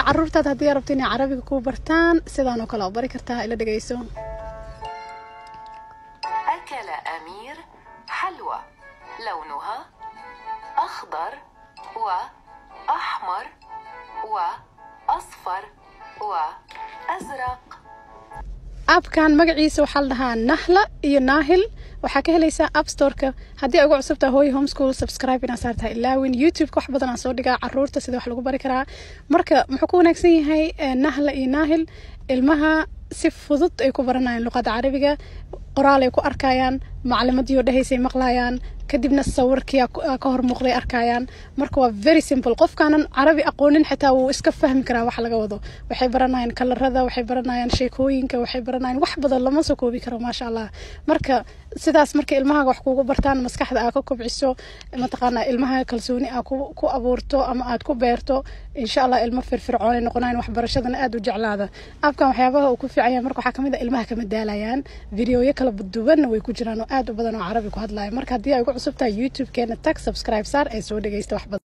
carruurtaad haddii aad rabto inay carabiga ku bartaan sidaan oo kale oo bari kartaa ila dhageyso. أكل أمير حلوى لونها أخضر وأحمر وأصفر وأزرق. abkan magaciisa waxa la dhahaa Nahla iyo Nahil waxa ka helaysaa App Store-ka hadii ugu cusubta hooy homeschool subscribe ina saartaa ilaawin YouTube-ka wax badan aan soo dhigaa carruurta sida wax lagu bari karaa marka muxuu ku wanaagsan yahay Nahla iyo Nahil ilmaha si fudud ay ku baranayaan luqadda Carabiga qoraal ay ku arkayaan macluumaadyo dhahaysay maqlayaan kadibna sawirkii ka hor muuqday arkayaan marka waa very simple qofkaanan carabi aqoonin xitaa wuu iska fahmi karaa wax laga wado waxay baranayaan kalarada waxay baranayaan sheekooyinka waxay baranayaan wax badan lama soo koobi karo ma sha Allah marka sidaas marka ilmaha wax kugu bartaan maskaxda aad ka kobciso ma taqaana ilmaha kalsooni aad ku abuurto ama aad ku beerto insha Allah ilmo firfircoon noqonayaan wax barashadana aad u jeclaada abkan waxyaabaha uu ku fiican marka waxa kamid ah ilmaha kama daalayaan fiidiyoyo kala duwan way ku jiraan oo aad u badan oo carabi ku hadlayo marka hadii ay ugu cusubtahay YouTube-keena tag subscribe saar ay soo dhageysta wax badan